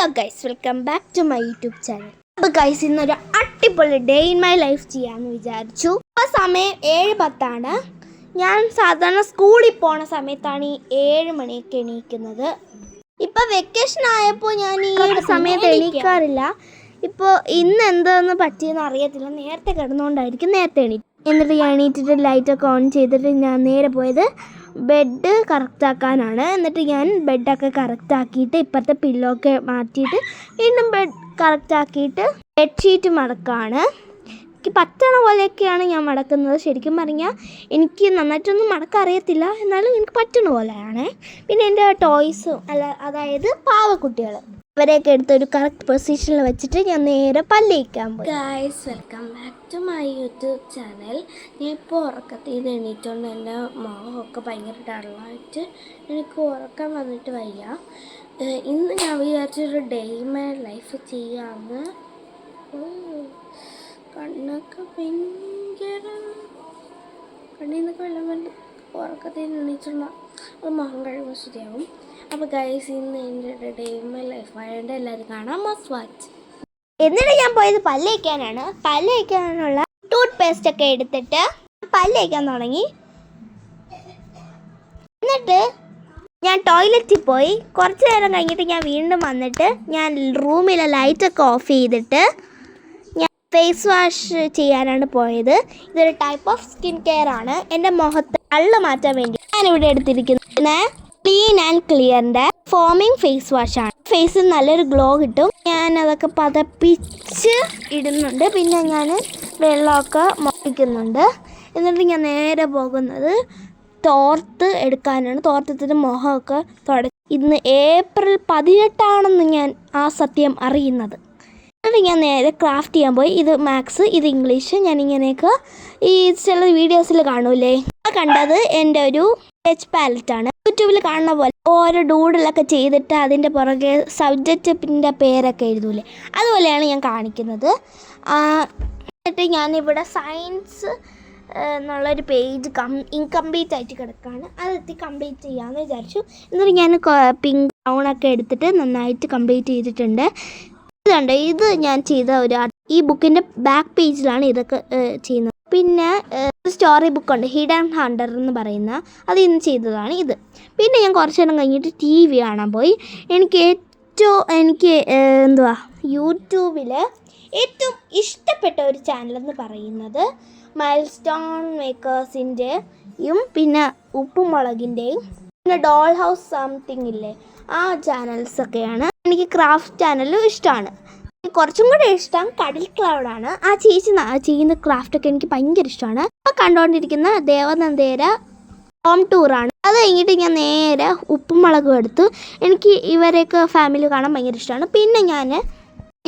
Hello guys, welcome back to my YouTube channel. അപ്പോൾ guys, ഇന്നൊരു അടിപൊളി ഡേ ഇൻ മൈ ലൈഫ് ചെയ്യാമെന്ന് വിചാരിച്ചു. അപ്പോൾ സമയം 7:10. ഞാൻ സാധാരണ സ്കൂളിൽ പോണ സമയത്താണ് ഈ 7 മണിയൊക്കെ എണീക്കുന്നത്. ഇപ്പോൾ വെക്കേഷൻ ആയപ്പോൾ ഞാൻ ഈ ഒരു സമയത്ത് എണീക്കാറില്ല. ഇപ്പോൾ ഇന്ന് എന്താണെന്ന് പറ്റിയെന്ന് അറിയത്തില്ല. നേരത്തെ കിടന്നുകൊണ്ടായിരിക്കും നേരത്തെ എന്നിട്ട് ഞാൻ എണീറ്റിട്ട് ലൈറ്റൊക്കെ ഓൺ ചെയ്തിട്ട് ഞാൻ നേരെ പോയത് ബെഡ് കറക്റ്റാക്കാനാണ്. എന്നിട്ട് ഞാൻ ബെഡൊക്കെ കറക്റ്റാക്കിയിട്ട് ഇപ്പോഴത്തെ പില്ലോ ഒക്കെ മാറ്റിയിട്ട് വീണ്ടും ബെഡ് കറക്റ്റാക്കിയിട്ട് ബെഡ്ഷീറ്റ് മടക്കാണ്. എനിക്ക് പറ്റണ പോലെയൊക്കെയാണ് ഞാൻ മടക്കുന്നത്. ശരിക്കും പറഞ്ഞാൽ എനിക്ക് നന്നായിട്ടൊന്നും മടക്കാൻ അറിയത്തില്ല, എന്നാലും എനിക്ക് പറ്റണ പോലെയാണ്. പിന്നെ എൻ്റെ ടോയ്സും അതായത് പാവക്കുട്ടികൾ അവരെയൊക്കെ എടുത്തൊരു കറക്റ്റ് പൊസിഷനിൽ വെച്ചിട്ട് ഞാൻ നേരെ പല്ലേക്കാൻ പോയി. Guys, welcome back to my YouTube channel. ഞാൻ ഇപ്പോൾ ഉറക്കത്തിൽ നിന്ന് എണീറ്റുകൊണ്ട് എൻ്റെ മുഖമൊക്കെ ഭയങ്കര ഡള്ളായിട്ട് എനിക്ക് ഉറക്കം വന്നിട്ട് വയ്യ. ഇന്ന് ഞാൻ വിചാരിച്ചൊരു ഡേ ഇൻ മൈ ലൈഫ് ചെയ്യാമെന്ന്. കണ്ണൊക്കെ ഭയങ്കര കണ്ണിൽ നിന്നൊക്കെ വെള്ളം വന്ന് ഉറക്കത്തിൽ നിന്ന് എണീച്ചുള്ള അത് മുഖം കഴിയുമ്പോൾ ശരിയാവും. അപ്പോൾ ഗൈസ്, ഇന്ന് എൻ്റെ ഡേ ഇൻ മൈ ലൈഫ് ആയതുകൊണ്ട് എല്ലാവരും കാണാം, മസ്റ്റ് വാച്ച്. എന്നിട്ട് ഞാൻ പോയത് പല്ലേക്കാനാണ്. പല്ലേക്കാനുള്ള ടൂത്ത് പേസ്റ്റ് ഒക്കെ എടുത്തിട്ട് പല്ലേക്കാൻ തുടങ്ങി. എന്നിട്ട് ഞാൻ ടോയ്ലറ്റിൽ പോയി. കുറച്ച് നേരം കഴിഞ്ഞിട്ട് ഞാൻ വീണ്ടും വന്നിട്ട് ഞാൻ റൂമിലെ ലൈറ്റൊക്കെ ഓഫ് ചെയ്തിട്ട് ഞാൻ ഫേസ് വാഷ് ചെയ്യാനാണ് പോയത്. ഇതൊരു ടൈപ്പ് ഓഫ് സ്കിൻ കെയർ ആണ്. എൻ്റെ മുഖത്ത് അള്ള് മാറ്റാൻ വേണ്ടി ഞാനിവിടെ എടുത്തിരിക്കുന്നത് ക്ലീൻ ആൻഡ് ക്ലിയറിൻ്റെ ഫോമിങ് ഫേസ് വാഷാണ്. ഫേസിൽ നല്ലൊരു ഗ്ലോ കിട്ടും. ഞാൻ അതൊക്കെ പതപ്പിച്ച് ഇടുന്നുണ്ട്. പിന്നെ ഞാൻ വെള്ളമൊക്കെ മുറിക്കുന്നുണ്ട്. എന്നിട്ട് ഞാൻ നേരെ പോകുന്നത് തോർത്ത് എടുക്കാനാണ്. തോർത്തെടുത്തിട്ട് മുഖമൊക്കെ തുടച്ച്. ഇന്ന് ഏപ്രിൽ 18 ഞാൻ ആ സത്യം അറിയുന്നത്. എന്നിട്ട് ഞാൻ നേരെ ക്രാഫ്റ്റ് ചെയ്യാൻ പോയി. ഇത് മാത്സ്, ഇത് ഇംഗ്ലീഷ്. ഞാനിങ്ങനെയൊക്കെ ഈ ചില വീഡിയോസിൽ കാണൂലേ, കണ്ടത് എൻ്റെ ഒരു സ്കെച്ച് പാലറ്റാണ്. യൂട്യൂബിൽ കാണുന്ന പോലെ ഓരോ ഡൂഡിലൊക്കെ ചെയ്തിട്ട് അതിൻ്റെ പുറകെ സബ്ജക്റ്റിൻ്റെ പേരൊക്കെ എഴുതൂലേ, അതുപോലെയാണ് ഞാൻ കാണിക്കുന്നത്. എന്നിട്ട് ഞാനിവിടെ സയൻസ് എന്നുള്ളൊരു പേജ് ഇൻകംപ്ലീറ്റ് ആയിട്ട് കിടക്കുകയാണ്. അതെത്തി കംപ്ലീറ്റ് ചെയ്യാമെന്ന് വിചാരിച്ചു. എന്നിട്ട് ഞാൻ പിങ്ക് ബ്രൗണൊക്കെ എടുത്തിട്ട് നന്നായിട്ട് കംപ്ലീറ്റ് ചെയ്തിട്ടുണ്ട്. ഇതുണ്ട്, ഇത് ഞാൻ ചെയ്ത ഒരു ഈ ബുക്കിൻ്റെ ബാക്ക് പേജിലാണ് ഇതൊക്കെ ചെയ്യുന്നത്. പിന്നെ സ്റ്റോറി ബുക്കുണ്ട്, ഹിഡൻ ഹണ്ടർ എന്ന് പറയുന്ന, അത് ഇന്ന് ചെയ്തതാണ് ഇത്. പിന്നെ ഞാൻ കുറച്ച് നേരം കഴിഞ്ഞിട്ട് TV കാണാൻ പോയി. എനിക്ക് യൂട്യൂബിൽ ഏറ്റവും ഇഷ്ടപ്പെട്ട ഒരു ചാനലെന്ന് പറയുന്നത് മൈൽ സ്റ്റോൺ മേക്കേഴ്സിൻ്റെയും പിന്നെ ഉപ്പുമുളകിൻ്റെയും പിന്നെ ഡോൾ ഹൗസ് സംതിങ് ഇല്ലേ, ആ ചാനൽസൊക്കെയാണ്. എനിക്ക് ക്രാഫ്റ്റ് ചാനലും ഇഷ്ടമാണ്. കുറച്ചും കൂടെ ഇഷ്ടം കടൽ ക്ലൗഡാണ്. ആ ചേച്ചി ചെയ്യുന്ന ക്രാഫ്റ്റൊക്കെ എനിക്ക് ഭയങ്കര ഇഷ്ടമാണ്. അപ്പോൾ കണ്ടുകൊണ്ടിരിക്കുന്ന ദേവനന്ദേര ഹോം ടൂറാണ്. അത് കഴിഞ്ഞിട്ട് ഞാൻ നേരെ ഉപ്പുമുളകും എടുത്തു. എനിക്ക് ഇവരെയൊക്കെ ഫാമിലി കാണാൻ ഭയങ്കര ഇഷ്ടമാണ്. പിന്നെ ഞാൻ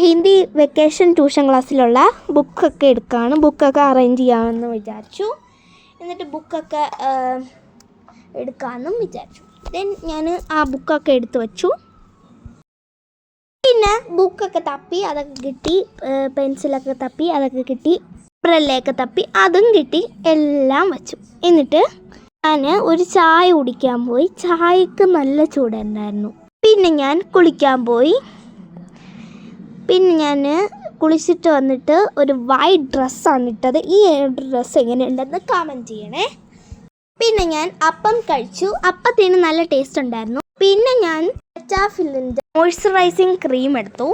ഹിന്ദി വെക്കേഷൻ ട്യൂഷൻ ക്ലാസ്സിലുള്ള ബുക്കൊക്കെ എടുക്കുകയാണ്. ബുക്കൊക്കെ അറേഞ്ച് ചെയ്യാമെന്ന് വിചാരിച്ചു. എന്നിട്ട് ബുക്കൊക്കെ എടുക്കാമെന്നും വിചാരിച്ചു. ദെൻ ഞാൻ ആ ബുക്കൊക്കെ എടുത്തു വച്ചു. പിന്നെ ബുക്കൊക്കെ തപ്പി അതൊക്കെ കിട്ടി, പെൻസിലൊക്കെ തപ്പി അതൊക്കെ കിട്ടി, ബ്രല്ലയൊക്കെ തപ്പി അതും കിട്ടി, എല്ലാം വച്ചു. എന്നിട്ട് ഞാൻ ഒരു ചായ കുടിക്കാൻ പോയി. ചായക്ക് നല്ല ചൂടുണ്ടായിരുന്നു. പിന്നെ ഞാൻ കുളിക്കാൻ പോയി. പിന്നെ ഞാൻ കുളിച്ചിട്ട് വന്നിട്ട് ഒരു വൈറ്റ് ഡ്രസ്സാണ് ഇട്ടത്. ഈ ഡ്രസ്സ് എങ്ങനെയുണ്ടെന്ന് കമൻറ്റ് ചെയ്യണേ. പിന്നെ ഞാൻ അപ്പം കഴിച്ചു. അപ്പത്തിന് നല്ല ടേസ്റ്റ് ഉണ്ടായിരുന്നു. പിന്നെ ഞാൻ സെറ്റാഫിലിൻ്റെ മോയ്സ്ചറൈസിങ് ക്രീം എടുത്തു.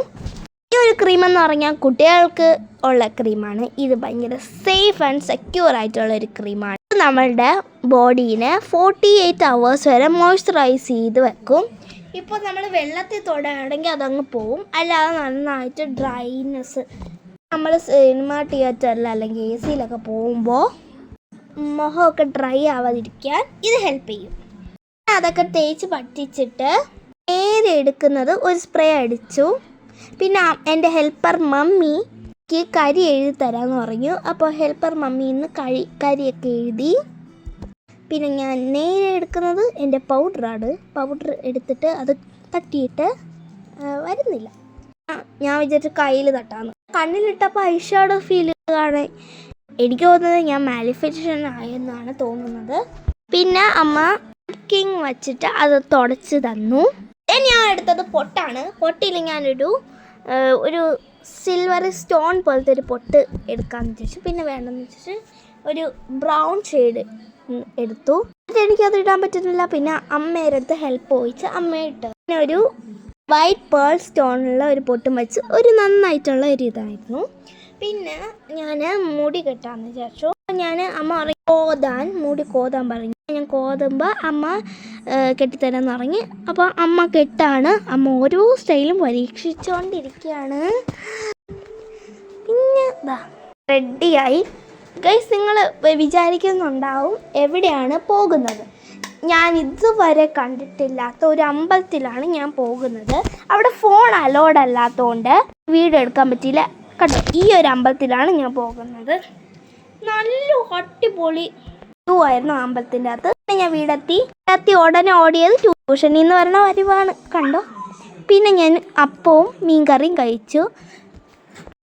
ഈ ഒരു ക്രീം എന്ന് പറഞ്ഞാൽ കുട്ടികൾക്ക് ഉള്ള ക്രീമാണ്. ഇത് ഭയങ്കര സേഫ് ആൻഡ് സെക്യൂർ ആയിട്ടുള്ളൊരു ക്രീമാണ്. ഇത് നമ്മളുടെ ബോഡീനെ 48 hours വരെ മോയ്സ്ചറൈസ് ചെയ്ത് വെക്കും. ഇപ്പോൾ നമ്മൾ വെള്ളത്തിൽ തൊടുകയാണെങ്കിൽ അതങ്ങ് പോവും. അല്ലാതെ നന്നായിട്ട് ഡ്രൈനെസ്, നമ്മൾ സിനിമ തിയേറ്ററിൽ അല്ലെങ്കിൽ AC-ലൊക്കെ പോകുമ്പോൾ മുഖമൊക്കെ ഡ്രൈ ആവാതിരിക്കാൻ ഇത് ഹെൽപ്പ് ചെയ്യും. അതൊക്കെ തേച്ച് പറ്റിച്ചിട്ട് നേരെ എടുക്കുന്നത് ഒരു സ്പ്രേ അടിച്ചു. പിന്നെ എൻ്റെ ഹെൽപ്പർ മമ്മിക്ക് കരി എഴുതി തരാമെന്ന് പറഞ്ഞു. അപ്പോൾ ഹെൽപ്പർ മമ്മിന്ന് കരിയൊക്കെ എഴുതി. പിന്നെ ഞാൻ നേരെ എടുക്കുന്നത് എൻ്റെ പൗഡറാണ്. പൗഡർ എടുത്തിട്ട് അത് തട്ടിയിട്ട് വരുന്നില്ല. ഞാൻ വിചാരിച്ചു കയ്യിൽ തട്ടാന്ന്. കണ്ണിലിട്ടപ്പോൾ ഐഷാഡോ ഫീൽ കാണാൻ എനിക്ക് തോന്നുന്നത് ഞാൻ മാനിഫെസ്റ്റേഷൻ ആയെന്നാണ് തോന്നുന്നത്. പിന്നെ അമ്മ കിങ് വച്ചിട്ട് അത് തുടച്ച് തന്നു. ഞാൻ എടുത്തത് പൊട്ടാണ്. പൊട്ടിയിൽ ഞാനൊരു ഒരു സിൽവർ സ്റ്റോൺ പോലത്തെ ഒരു പൊട്ട് എടുക്കാമെന്ന് വെച്ചു. പിന്നെ വേണ്ടെന്ന് വെച്ചിട്ട് ഒരു ബ്രൗൺ ഷെയ്ഡ് എടുത്തു. എനിക്കത് ഇടാൻ പറ്റുന്നില്ല. പിന്നെ അമ്മയുടെ അടുത്ത് ഹെൽപ്പ് ചോദിച്ച് അമ്മ ഇട്ടു. പിന്നെ ഒരു വൈറ്റ് പേൾ സ്റ്റോണുള്ള ഒരു പൊട്ടും വെച്ച് ഒരു നന്നായിട്ടുള്ള ഒരു ഇതായിരുന്നു. പിന്നെ ഞാൻ മുടി കെട്ടാമെന്ന് വിചാരിച്ചു. അമ്മ പറഞ്ഞു മുടി കോതാൻ പറഞ്ഞു. ഞാൻ കോതുമ്പോൾ അമ്മ കെട്ടിത്തരാമെന്ന് പറഞ്ഞ്. അപ്പോൾ അമ്മ കെട്ടാണ്. അമ്മ ഓരോ സ്റ്റൈലും പരീക്ഷിച്ചുകൊണ്ടിരിക്കുകയാണ്. പിന്നെ റെഡിയായി. ഗൈസ്, നിങ്ങൾ വിചാരിക്കുന്നുണ്ടാവും എവിടെയാണ് പോകുന്നത്. ഞാൻ ഇതുവരെ കണ്ടിട്ടില്ലാത്ത ഒരു അമ്പലത്തിലാണ് ഞാൻ പോകുന്നത്. അവിടെ ഫോൺ അലോഡ് അല്ലാത്തതുകൊണ്ട് വീഡിയോ എടുക്കാൻ പറ്റിയില്ല. കണ്ടോ, ഈ ഒരു അമ്പലത്തിലാണ് ഞാൻ പോകുന്നത്. നല്ല അടിപൊളി വ്യൂ ആയിരുന്നു അമ്പലത്തിൻ്റെ അകത്ത്. ഞാൻ വീടെത്തി ഉടനെ ഓടിയത് ട്യൂഷനിൽ നിന്ന് വരണ വരവാണ്. കണ്ടോ. പിന്നെ ഞാൻ അപ്പവും മീൻകറിയും കഴിച്ചു.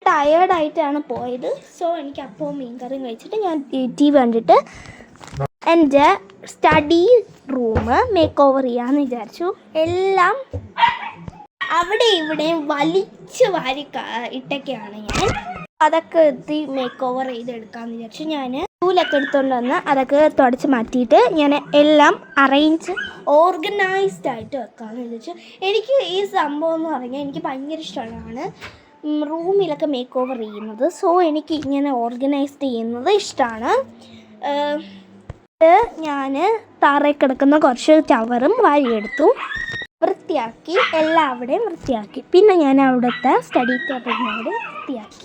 ടയേർഡായിട്ടാണ് പോയത്. സോ എനിക്ക് അപ്പവും മീൻകറിയും കഴിച്ചിട്ട് ഞാൻ TV കണ്ടിട്ട് എൻ്റെ സ്റ്റഡി റൂം മേക്ക് ഓവർ ചെയ്യാമെന്ന് വിചാരിച്ചു. എല്ലാം അവിടെ ഇവിടെയും വലിച്ച് വാരി ഇട്ടൊക്കെയാണ് ഞാൻ. അതൊക്കെ എത്തി മേക്ക് ഓവർ ചെയ്തെടുക്കാമെന്ന് വിചാരിച്ചു. ഞാൻ ചൂലൊക്കെ എടുത്തുകൊണ്ട് വന്ന് അതൊക്കെ തുടച്ച് മാറ്റിയിട്ട് ഞാൻ എല്ലാം ഓർഗനൈസ്ഡ് ആയിട്ട് വെക്കാമെന്ന് വിചാരിച്ചു. എനിക്ക് ഈ സംഭവം എന്ന് പറഞ്ഞാൽ എനിക്ക് ഭയങ്കര ഇഷ്ടമാണ് റൂമിലൊക്കെ മേക്ക് ഓവർ ചെയ്യുന്നത്. സോ എനിക്ക് ഇങ്ങനെ ഓർഗനൈസ്ഡ് ചെയ്യുന്നത് ഇഷ്ടമാണ്. ഞാൻ തറയിൽ കിടക്കുന്ന കുറച്ച് ചവറും വാരിയെടുത്തു, വൃത്തിയാക്കി, എല്ലാവിടെയും വൃത്തിയാക്കി. പിന്നെ ഞാൻ അവിടുത്തെ സ്റ്റഡി ടേബിളിനോട് വൃത്തിയാക്കി.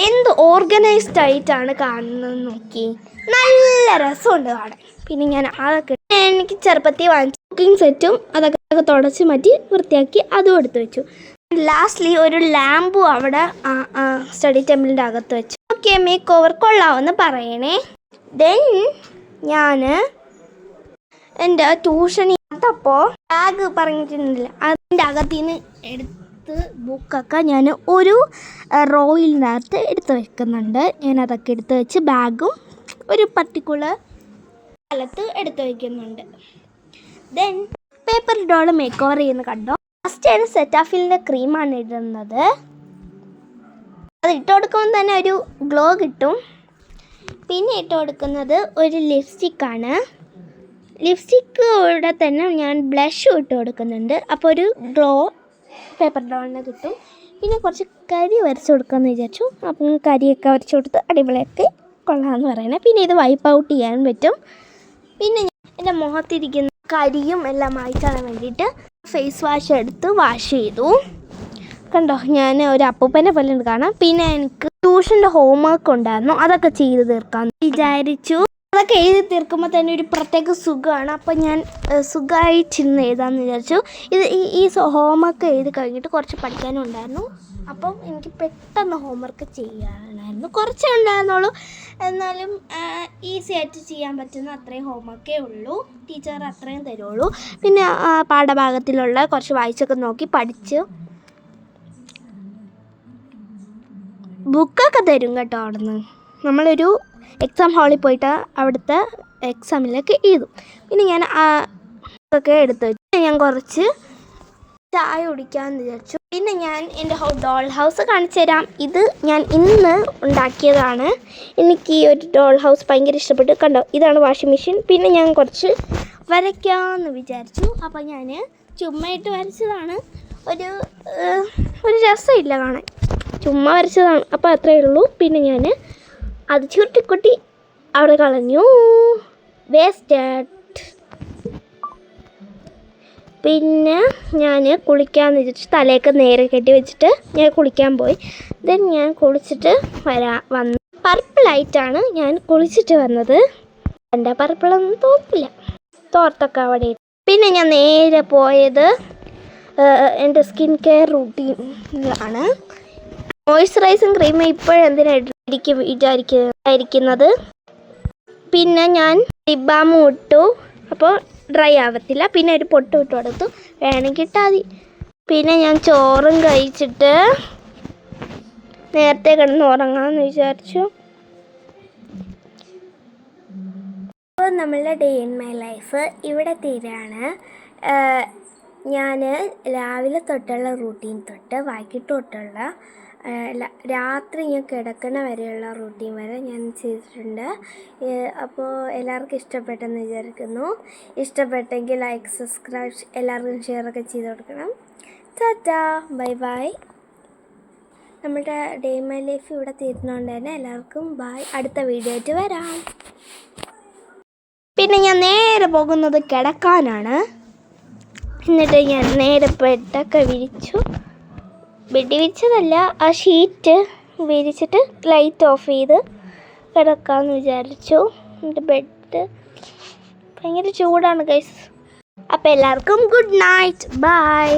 എന്ത് ഓർഗനൈസ്ഡ് ആയിട്ടാണ് കാണുന്നത് നോക്കി. നല്ല രസമുണ്ട് കാണാൻ. പിന്നെ ഞാൻ അതൊക്കെ എനിക്ക് ചെറുപ്പത്തിൽ വാങ്ങിച്ച കുക്കിംഗ് സെറ്റും അതൊക്കെ തുടച്ച് മാറ്റി വൃത്തിയാക്കി അതും എടുത്ത് വെച്ചു. ലാസ്റ്റ്ലി ഒരു ലാമ്പും അവിടെ സ്റ്റഡി ടേബിളിൻ്റെ അകത്ത് വെച്ചു. ഓക്കെ, മേക്ക് ഓവർ കൊള്ളാമെന്ന് പറയണേ. ദെൻ ഞാൻ എൻ്റെ ട്യൂഷനിൽ അപ്പോൾ ബാഗ് പറഞ്ഞിട്ടുണ്ടല്ലോ, അതിൻ്റെ അകത്തിൽ നിന്ന് എടുത്ത് ബുക്കൊക്കെ ഞാൻ ഒരു റോയിലിനകത്ത് എടുത്ത് വെക്കുന്നുണ്ട്. ഞാനതൊക്കെ എടുത്ത് വെച്ച് ബാഗും ഒരു പർട്ടിക്കുലർ സ്ഥലത്ത് എടുത്ത് വയ്ക്കുന്നുണ്ട്. Then paper doll make over ചെയ്യുന്ന കണ്ടോ. ഫസ്റ്റ് സെറ്റാഫിലിൻ്റെ ക്രീമാണ് ഇടുന്നത്. അത് ഇട്ട് കൊടുക്കുമ്പോൾ തന്നെ ഒരു ഗ്ലോ കിട്ടും. പിന്നെ ഇട്ട് കൊടുക്കുന്നത് ഒരു ലിപ്സ്റ്റിക്കാണ്. ലിപ്സ്റ്റിക്കോടെ തന്നെ ഞാൻ ബ്ലഷും ഇട്ട് കൊടുക്കുന്നുണ്ട്. അപ്പോൾ ഒരു ഗ്ലോ പേപ്പർ ഡോളിന് കിട്ടും. പിന്നെ കുറച്ച് കരി വരച്ച് കൊടുക്കാമെന്ന് വിചാരിച്ചു. അപ്പം കരിയൊക്കെ വരച്ച് കൊടുത്ത് അടിപൊളിയൊക്കെ കൊള്ളാമെന്ന് പറയണേ. പിന്നെ ഇത് വൈപ്പ് ഔട്ട് ചെയ്യാൻ പറ്റും. പിന്നെ എൻ്റെ മുഖത്തിരിക്കുന്ന കരിയും എല്ലാം മായ്ച്ചാൻ വേണ്ടിയിട്ട് ഫേസ് വാഷ് എടുത്ത് വാഷ് ചെയ്തു. കണ്ടോ, ഞാൻ ഒരു അപ്പൂപ്പനെ പോലെ കാണാം. പിന്നെ എനിക്ക് ട്യൂഷൻ്റെ ഹോംവർക്ക് ഉണ്ടായിരുന്നു, അതൊക്കെ ചെയ്ത് തീർക്കാമെന്ന് വിചാരിച്ചു. അതൊക്കെ എഴുതി തീർക്കുമ്പോൾ തന്നെ ഒരു പ്രത്യേക സുഖമാണ്. അപ്പം ഞാൻ സുഖമായിട്ടിരുന്ന് എഴുതാമെന്ന് വിചാരിച്ചു. ഈ ഹോംവർക്ക് എഴുതി കഴിഞ്ഞിട്ട് കുറച്ച് പഠിക്കാനും ഉണ്ടായിരുന്നു. അപ്പം എനിക്ക് പെട്ടെന്ന് ഹോംവർക്ക് ചെയ്യാനായിരുന്നു. കുറച്ചേ ഉണ്ടായിരുന്നുള്ളൂ, എന്നാലും ഈസി ആയിട്ട് ചെയ്യാൻ പറ്റുന്ന അത്രയും ഹോംവർക്കേ ഉള്ളൂ. ടീച്ചർ അത്രയും തരുള്ളൂ. പിന്നെ പാഠഭാഗത്തിലുള്ള കുറച്ച് വായിച്ചൊക്കെ നോക്കി പഠിച്ച് ബുക്കൊക്കെ തരും കേട്ടോ. അവിടെ നിന്ന് നമ്മളൊരു എക്സാം ഹാളിൽ പോയിട്ട് അവിടുത്തെ എക്സാമിലൊക്കെ എഴുതും. പിന്നെ ഞാൻ ഒക്കെ എടുത്ത് വെച്ച് ഞാൻ കുറച്ച് ചായ കുടിക്കാമെന്ന് വിചാരിച്ചു. പിന്നെ ഞാൻ എൻ്റെ ഡോൾ ഹൗസ് കാണിച്ചു തരാം. ഇത് ഞാൻ ഇന്ന് ഉണ്ടാക്കിയതാണ്. എനിക്ക് ഈ ഒരു ഡോൾ ഹൗസ് ഭയങ്കര ഇഷ്ടപ്പെട്ടു. കണ്ടോ, ഇതാണ് വാഷിംഗ് മെഷീൻ. പിന്നെ ഞാൻ കുറച്ച് വരയ്ക്കാമെന്ന് വിചാരിച്ചു. അപ്പോൾ ഞാൻ ചുമ്മായിട്ട് വരച്ചതാണ്. ഒരു രസമില്ല കാണാൻ, ചുമ്മാ വരച്ചതാണ്. അപ്പോൾ അത്രയേ ഉള്ളൂ. പിന്നെ ഞാൻ അത് ചുരുട്ടിക്കുട്ടി അവിടെ കളഞ്ഞു, വേസ്റ്റഡ്. പിന്നെ ഞാൻ കുളിക്കാമെന്ന് വിചാരിച്ചു. തലയൊക്കെ നേരെ കെട്ടി വെച്ചിട്ട് ഞാൻ കുളിക്കാൻ പോയി. ദെൻ ഞാൻ കുളിച്ചിട്ട് വന്നു. പർപ്പിളായിട്ടാണ് ഞാൻ കുളിച്ചിട്ട് വന്നത്. എൻ്റെ പർപ്പിളൊന്നും തോന്നില്ല, തോർത്തൊക്കെ അവിടെ. പിന്നെ ഞാൻ നേരെ പോയത് എൻ്റെ സ്കിൻ കെയർ റൂട്ടീനിലാണ്. മോയ്സ്ചറൈസിങ് ക്രീം ഇപ്പോഴെന്തിനായിട്ട് വിചാരിക്കുന്നത്. പിന്നെ ഞാൻ ലിപ് ബാമും ഇട്ടു, അപ്പോൾ ഡ്രൈ ആവത്തില്ല. പിന്നെ ഒരു പൊട്ട് ഇട്ട് കൊടുത്തു, വേണമെങ്കിൽ ഇട്ടാൽ മതി. പിന്നെ ഞാൻ ചോറും കഴിച്ചിട്ട് നേരത്തെ കിടന്ന് ഉറങ്ങാമെന്ന് വിചാരിച്ചു. അപ്പോൾ നമ്മളുടെ ഡേ ഇൻ മൈ ലൈഫ് ഇവിടെ തീരാണ്. ഞാൻ രാവിലെ തൊട്ടുള്ള റൂട്ടീൻ തൊട്ട് വൈകിട്ട് തൊട്ടുള്ള രാത്രി ഞാൻ കിടക്കണ വരെയുള്ള റൂട്ടീൻ വരെ ഞാൻ ചെയ്തിട്ടുണ്ട്. അപ്പോൾ എല്ലാവർക്കും ഇഷ്ടപ്പെട്ടെന്ന് വിചാരിക്കുന്നു. ഇഷ്ടപ്പെട്ടെങ്കിൽ ലൈക്ക്, സബ്സ്ക്രൈബ്, എല്ലാവർക്കും ഷെയറൊക്കെ ചെയ്ത് കൊടുക്കണം. Tata, bye bye. നമ്മുടെ ഡേ മൈ ലൈഫ് ഇവിടെ തീരുന്നതുകൊണ്ട് തന്നെ എല്ലാവർക്കും ബൈ. അടുത്ത വീഡിയോ ആയിട്ട് വരാം. പിന്നെ ഞാൻ നേരെ പോകുന്നത് കിടക്കാനാണ്. എന്നിട്ട് ഞാൻ നേരെ ബെഡൊക്കെ വിരിച്ചു. ബെഡ് വിരിച്ചതല്ല, ആ ഷീറ്റ് വിരിച്ചിട്ട് ലൈറ്റ് ഓഫ് ചെയ്ത് കിടക്കാമെന്ന് വിചാരിച്ചു. എന്നിട്ട് ബെഡ് ഭയങ്കര ചൂടാണ് ഗൈസ്. അപ്പോൾ എല്ലാവർക്കും ഗുഡ് നൈറ്റ്, ബൈ.